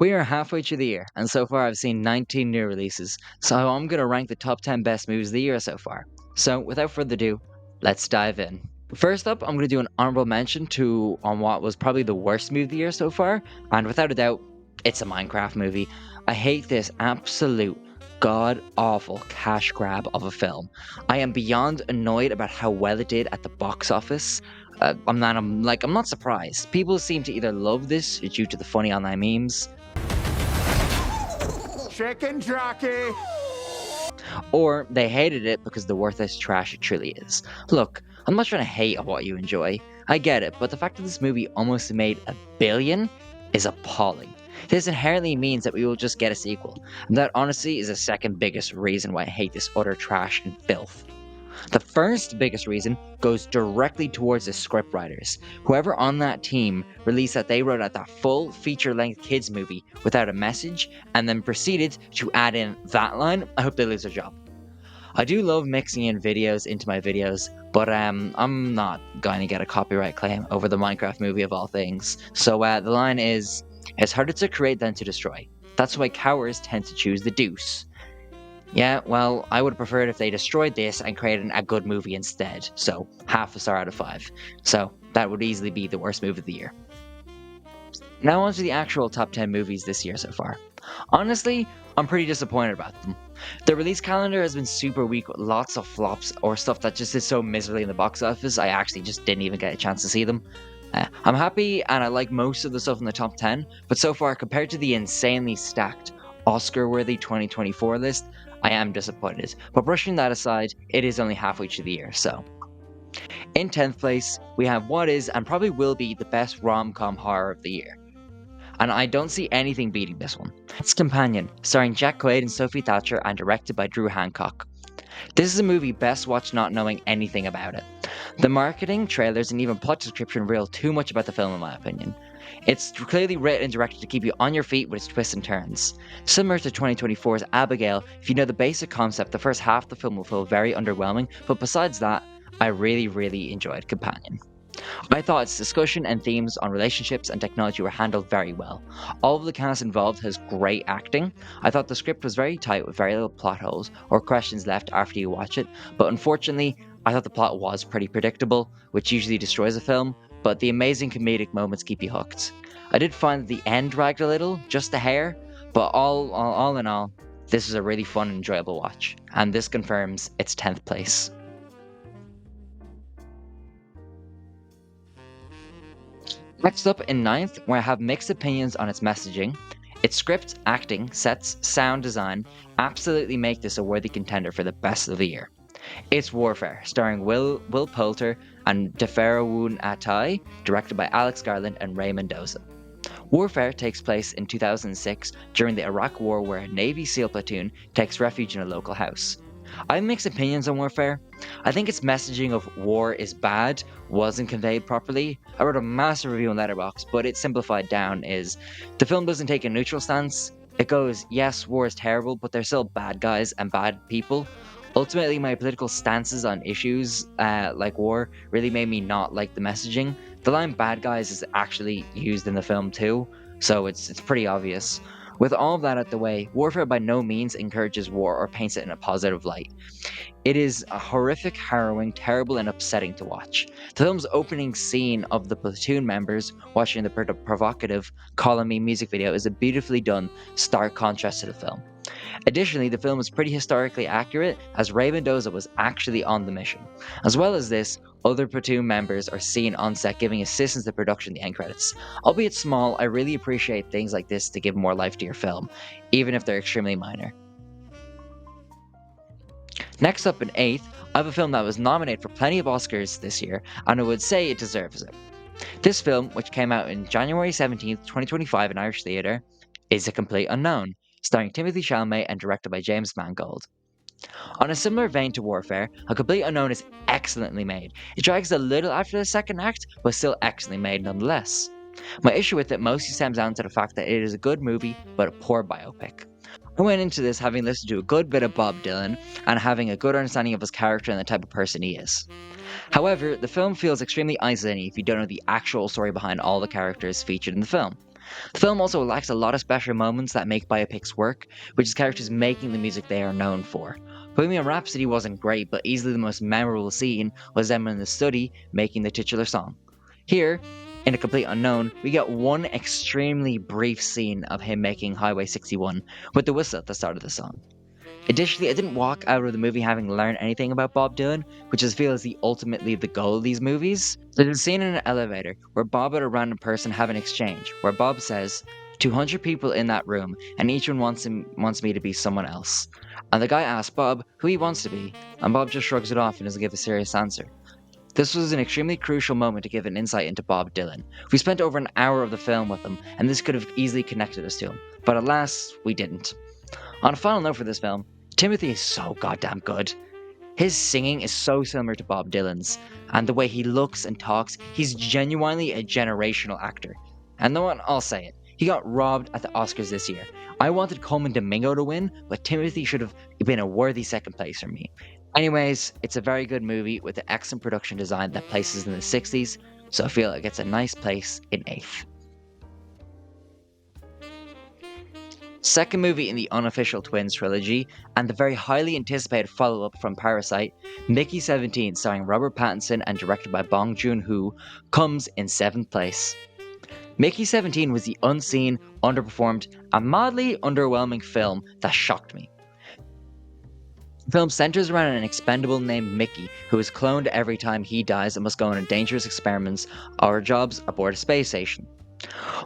We are halfway through the year, and so far I've seen 19 new releases, so I'm going to rank the top 10 best movies of the year so far. So, without further ado, let's dive in. First up, I'm going to do an honorable mention to on what was probably the worst movie of the year so far, and without a doubt, it's a Minecraft movie. I hate this absolute god awful cash grab of a film. I am beyond annoyed about how well it did at the box office. I'm not surprised. People seem to either love this due to the funny online memes, Chicken jockey! or they hated it because of the worthless trash it truly is. Look, I'm not trying to hate on what you enjoy. I get it, but the fact that this movie almost made $1 billion is appalling. This inherently means that we will just get a sequel, and that honestly is the second biggest reason why I hate this utter trash and filth. The first biggest reason goes directly towards the scriptwriters. Whoever on that team released that they wrote out that full feature-length kids movie without a message and then proceeded to add in that line, I hope they lose their job. I do love mixing in videos into my videos, but I'm not going to get a copyright claim over the Minecraft movie of all things. So the line is, it's harder to create than to destroy. That's why cowards tend to choose the deuce. Yeah, well, I would have preferred if they destroyed this and created a good movie instead, so half a star out of 5. So that would easily be the worst movie of the year. Now on to the actual top 10 movies this year so far. Honestly, I'm pretty disappointed about them. The release calendar has been super weak with lots of flops or stuff that just did so miserably in the box office, I actually just didn't even get a chance to see them. I'm happy and I like most of the stuff in the top 10, but so far compared to the insanely stacked Oscar-worthy 2024 list, I am disappointed. But brushing that aside, it is only halfway through the year, so. In 10th place, we have what is and probably will be the best rom-com horror of the year. And I don't see anything beating this one. It's Companion, starring Jack Quaid and Sophie Thatcher and directed by Drew Hancock. This is a movie best watched not knowing anything about it. The marketing, trailers, and even plot description reveal too much about the film in my opinion. It's clearly written and directed to keep you on your feet with its twists and turns. Similar to 2024's Abigail, if you know the basic concept, the first half of the film will feel very underwhelming, but besides that, I really enjoyed Companion. I thought its discussion and themes on relationships and technology were handled very well. All of the cast involved has great acting. I thought the script was very tight with very little plot holes or questions left after you watch it, but unfortunately, I thought the plot was pretty predictable, which usually destroys a film, but the amazing comedic moments keep you hooked. I did find that the end dragged a little, just a hair, but all in all, this was a really fun and enjoyable watch, and this confirms its 10th place. Next up in 9th, where I have mixed opinions on its messaging, its script, acting, sets, sound design absolutely make this a worthy contender for the best of the year. It's Warfare, starring Will Poulter and Deferawun Atai, directed by Alex Garland and Ray Mendoza. Warfare takes place in 2006 during the Iraq War where a Navy SEAL platoon takes refuge in a local house. I have mixed opinions on Warfare. I think its messaging of war is bad wasn't conveyed properly. I wrote a massive review on Letterboxd, but it simplified down is the film doesn't take a neutral stance. It goes, yes, war is terrible, but there's still bad guys and bad people. Ultimately, my political stances on issues like war really made me not like the messaging. The line bad guys is actually used in the film too, so it's pretty obvious. With all of that out the way, Warfare by no means encourages war or paints it in a positive light. It is a horrific, harrowing, terrible, and upsetting to watch. The film's opening scene of the platoon members watching the provocative Calling Me music video is a beautifully done, stark contrast to the film. Additionally, the film is pretty historically accurate as Ray Mendoza was actually on the mission. As well as this, other platoon members are seen on set giving assistance to production in the end credits. Albeit small, I really appreciate things like this to give more life to your film, even if they're extremely minor. Next up in 8th, I have a film that was nominated for plenty of Oscars this year, and I would say it deserves it. This film, which came out on January 17th, 2025 in Irish Theatre, is A Complete Unknown, starring Timothy Chalamet and directed by James Mangold. On a similar vein to Warfare, A Complete Unknown is excellently made. It drags a little after the second act, but still excellently made nonetheless. My issue with it mostly stems down to the fact that it is a good movie, but a poor biopic. I went into this having listened to a good bit of Bob Dylan and having a good understanding of his character and the type of person he is. However, the film feels extremely isolating if you don't know the actual story behind all the characters featured in the film. The film also lacks a lot of special moments that make biopics work, which is characters making the music they are known for. Bohemian Rhapsody wasn't great, but easily the most memorable scene was them in the study making the titular song. Here, in A Complete Unknown, we get one extremely brief scene of him making Highway 61 with the whistle at the start of the song. Additionally, I didn't walk out of the movie having learned anything about Bob Dylan, which I feel is ultimately the goal of these movies. There's a scene in an elevator where Bob and a random person have an exchange, where Bob says, 200 people in that room, and each one wants me to be someone else. And the guy asks Bob who he wants to be, and Bob just shrugs it off and doesn't give a serious answer. This was an extremely crucial moment to give an insight into Bob Dylan. We spent over an hour of the film with him, and this could have easily connected us to him, but alas, we didn't. On a final note for this film, Timothy is so goddamn good. His singing is so similar to Bob Dylan's, and the way he looks and talks, he's genuinely a generational actor. And no one, I'll say it, he got robbed at the Oscars this year. I wanted Coleman Domingo to win, but Timothy should have been a worthy second place for me. Anyways, it's a very good movie with an excellent production design that places in the 60s, so I feel it gets a nice place in 8th. Second movie in the unofficial Twins trilogy, and the very highly anticipated follow up from Parasite, Mickey 17, starring Robert Pattinson and directed by Bong Joon Ho, comes in 7th place. Mickey 17 was the unseen, underperformed, and mildly underwhelming film that shocked me. The film centers around an expendable named Mickey who is cloned every time he dies and must go on dangerous experiments or jobs aboard a space station.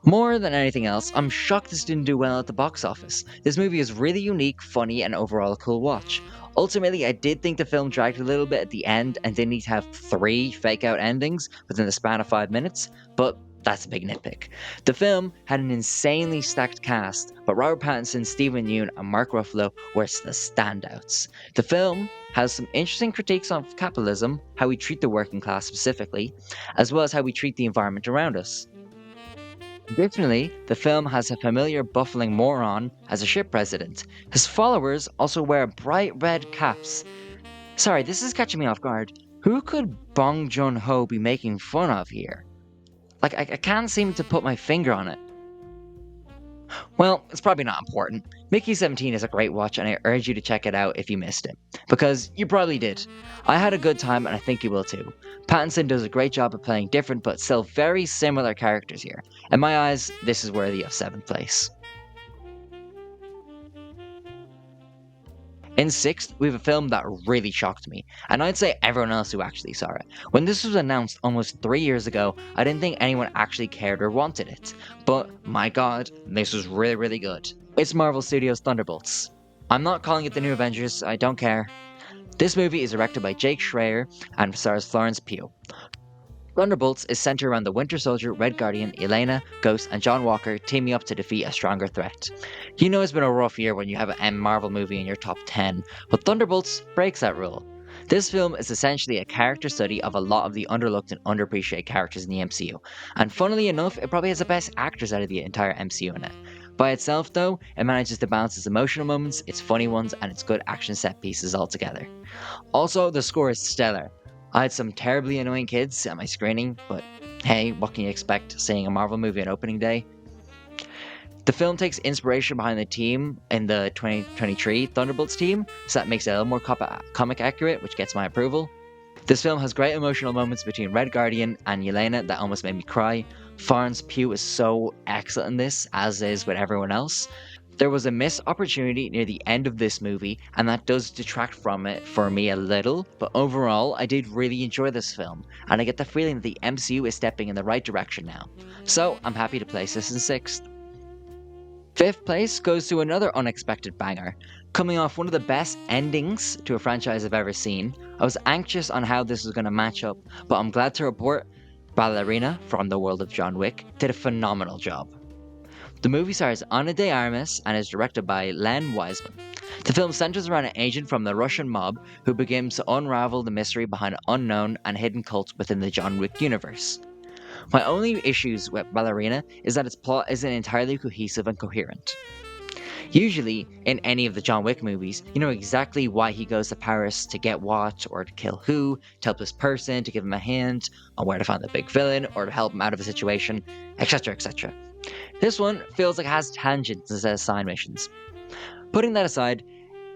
More than anything else, I'm shocked this didn't do well at the box office. This movie is really unique, funny, and overall a cool watch. Ultimately, I did think the film dragged a little bit at the end and did need to have 3 fake out endings within the span of 5 minutes, but that's a big nitpick. The film had an insanely stacked cast, but Robert Pattinson, Stephen Yeun, and Mark Ruffalo were the standouts. The film has some interesting critiques on capitalism, how we treat the working class specifically, as well as how we treat the environment around us. Additionally, the film has a familiar buffling moron as a ship president. His followers also wear bright red caps. Sorry, this is catching me off guard. Who could Bong Joon Ho be making fun of here? I can't seem to put my finger on it. Well, it's probably not important. Mickey 17 is a great watch, and I urge you to check it out if you missed it. Because you probably did. I had a good time, and I think you will too. Pattinson does a great job of playing different but still very similar characters here. In my eyes, this is worthy of 7th place. In 6th, we have a film that really shocked me, and I'd say everyone else who actually saw it. When this was announced almost 3 years ago, I didn't think anyone actually cared or wanted it. But my god, this was really, really good. It's Marvel Studios' Thunderbolts. I'm not calling it the new Avengers, I don't care. This movie is directed by Jake Schreier and stars Florence Pugh. Thunderbolts is centered around the Winter Soldier, Red Guardian, Elena, Ghost, and John Walker teaming up to defeat a stronger threat. You know it's been a rough year when you have an Marvel movie in your top 10, but Thunderbolts breaks that rule. This film is essentially a character study of a lot of the underlooked and underappreciated characters in the MCU, and funnily enough, it probably has the best actors out of the entire MCU in it. By itself, though, it manages to balance its emotional moments, its funny ones, and its good action set pieces all together. Also, the score is stellar. I had some terribly annoying kids at my screening, but hey, what can you expect seeing a Marvel movie on opening day? The film takes inspiration behind the team in the 2023 Thunderbolts team, so that makes it a little more comic accurate, which gets my approval. This film has great emotional moments between Red Guardian and Yelena that almost made me cry. Florence Pugh is so excellent in this, as is with everyone else. There was a missed opportunity near the end of this movie, and that does detract from it for me a little, but overall, I did really enjoy this film, and I get the feeling that the MCU is stepping in the right direction now. So, I'm happy to place this in 6th. 5th place goes to another unexpected banger. Coming off one of the best endings to a franchise I've ever seen, I was anxious on how this was going to match up, but I'm glad to report Ballerina from the world of John Wick did a phenomenal job. The movie stars Ana de Armas and is directed by Len Wiseman. The film centers around an agent from the Russian mob who begins to unravel the mystery behind unknown and hidden cults within the John Wick universe. My only issues with Ballerina is that its plot isn't entirely cohesive and coherent. Usually, in any of the John Wick movies, you know exactly why he goes to Paris to get what, or to kill who, to help this person, to give him a hint, on where to find the big villain, or to help him out of a situation, etc., etc. This one feels like it has tangents instead of side missions. Putting that aside,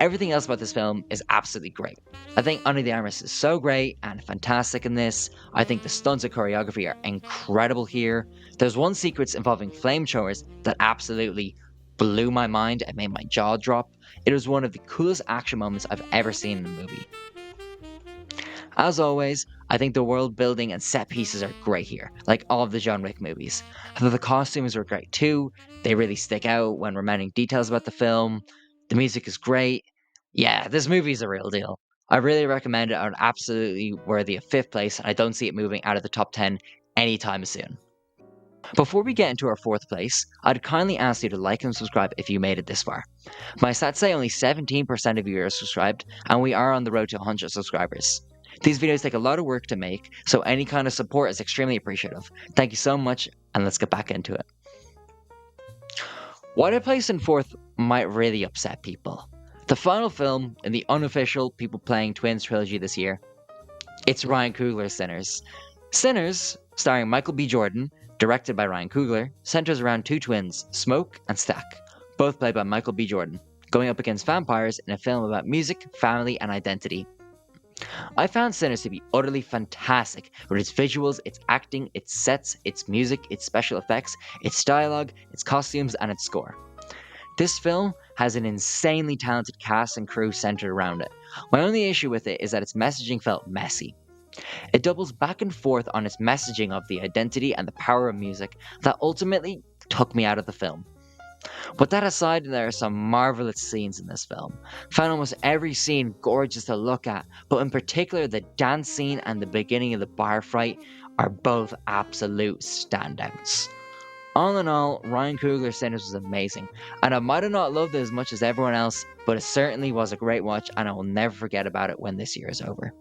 everything else about this film is absolutely great. I think Under the Armas is so great and fantastic in this. I think the stunts and choreography are incredible here. There's one sequence involving flamethrowers that absolutely blew my mind and made my jaw drop. It was one of the coolest action moments I've ever seen in a movie. As always, I think the world building and set pieces are great here, like all of the John Wick movies. I thought the costumes were great too. They really stick out when remembering details about the film. The music is great. Yeah, this movie is a real deal. I really recommend it and absolutely worthy of fifth place, and I don't see it moving out of the top 10 anytime soon. Before we get into our fourth place, I'd kindly ask you to like and subscribe if you made it this far. My stats say only 17% of you are subscribed, and we are on the road to 100 subscribers. These videos take a lot of work to make, so any kind of support is extremely appreciative. Thank you so much, and let's get back into it. What I placed in fourth might really upset people. The final film in the unofficial People Playing Twins trilogy this year. It's Ryan Coogler's Sinners. Sinners, starring Michael B. Jordan, directed by Ryan Coogler, centers around two twins, Smoke and Stack, both played by Michael B. Jordan, going up against vampires in a film about music, family, and identity. I found Sinners to be utterly fantastic with its visuals, its acting, its sets, its music, its special effects, its dialogue, its costumes, and its score. This film has an insanely talented cast and crew centered around it. My only issue with it is that its messaging felt messy. It doubles back and forth on its messaging of the identity and the power of music that ultimately took me out of the film. But that aside, there are some marvelous scenes in this film. Found almost every scene gorgeous to look at, but in particular the dance scene and the beginning of the bar fight are both absolute standouts. All in all, Ryan Coogler's Sinners was amazing, and I might have not loved it as much as everyone else, but it certainly was a great watch and I will never forget about it when this year is over.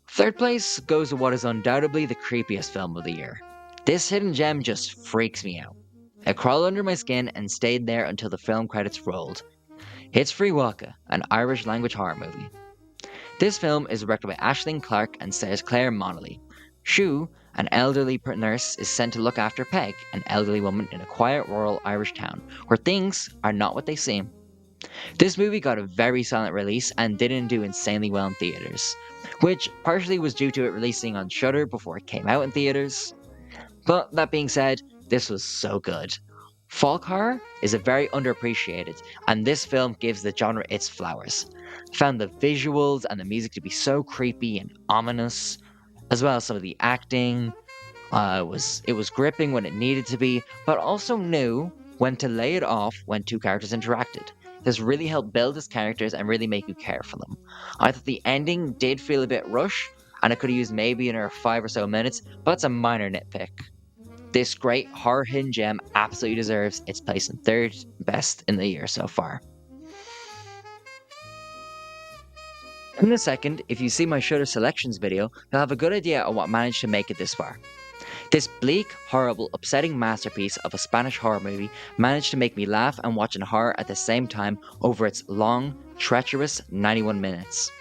Third place goes to what is undoubtedly the creepiest film of the year. This hidden gem just freaks me out. It crawled under my skin and stayed there until the film credits rolled. It's Free Walka, an Irish language horror movie. This film is directed by Aisling Clarke and stars Claire Monaghy. Shu, an elderly nurse, is sent to look after Peg, an elderly woman in a quiet rural Irish town, where things are not what they seem. This movie got a very silent release and didn't do insanely well in theaters, which partially was due to it releasing on Shudder before it came out in theaters. But that being said, this was so good. Folk horror is a very underappreciated, and this film gives the genre its flowers. I found the visuals and the music to be so creepy and ominous, as well as some of the acting. It was gripping when it needed to be, but also knew when to lay it off when two characters interacted. This really helped build his characters and really make you care for them. I thought the ending did feel a bit rushed, and it could have used maybe another 5 or so minutes, but it's a minor nitpick. This great horror hidden gem absolutely deserves its place in third best in the year so far. In a second, if you see my Shudder Selections video, you'll have a good idea of what managed to make it this far. This bleak, horrible, upsetting masterpiece of a Spanish horror movie managed to make me laugh and watch in horror at the same time over its long, treacherous 91 minutes.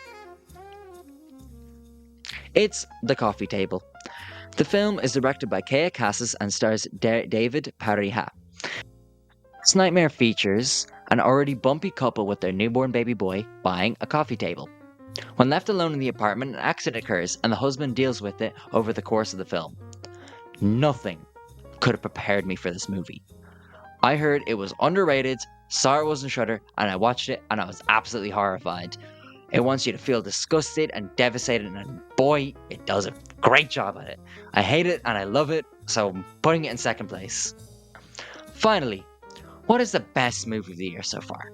It's The Coffee Table. The film is directed by Kea Casas and stars David Parija. This nightmare features an already bumpy couple with their newborn baby boy buying a coffee table. When left alone in the apartment, an accident occurs and the husband deals with it over the course of the film. Nothing could have prepared me for this movie. I heard it was underrated, saw it was in Shudder, and I watched it and I was absolutely horrified. It wants you to feel disgusted and devastated, and boy, it does a great job at it. I hate it and I love it, so I'm putting it in second place. Finally, what is the best movie of the year so far?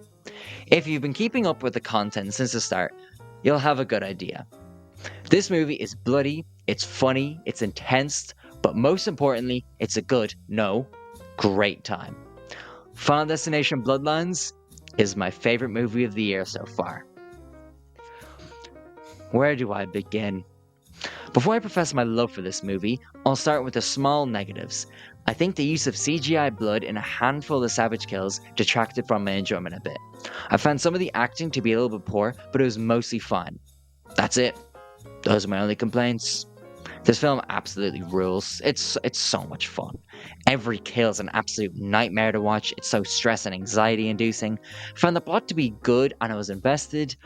If you've been keeping up with the content since the start, you'll have a good idea. This movie is bloody, it's funny, it's intense, but most importantly, it's a good, no, great time. Final Destination Bloodlines is my favorite movie of the year so far. Where do I begin? Before I profess my love for this movie, I'll start with the small negatives. I think the use of CGI blood in a handful of savage kills detracted from my enjoyment a bit. I found some of the acting to be a little bit poor, but it was mostly fine. That's it. Those are my only complaints. This film absolutely rules. It's so much fun. Every kill is an absolute nightmare to watch. It's so stress and anxiety inducing. I found the plot to be good and I was invested.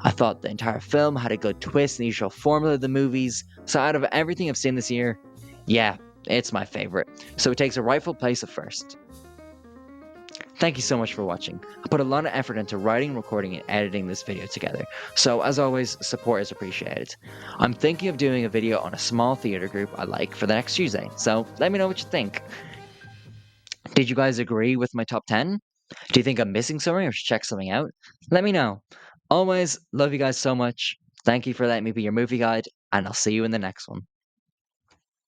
I thought the entire film had a good twist in the usual formula of the movies. So out of everything I've seen this year, yeah, it's my favorite. So it takes a rightful place at first. Thank you so much for watching. I put a lot of effort into writing, recording, and editing this video together, so as always, support is appreciated. I'm thinking of doing a video on a small theater group I like for the next Tuesday, so let me know what you think. Did you guys agree with my top 10? Do you think I'm missing something or should check something out? Let me know. Always love you guys so much. Thank you for letting me be your movie guide, and I'll see you in the next one.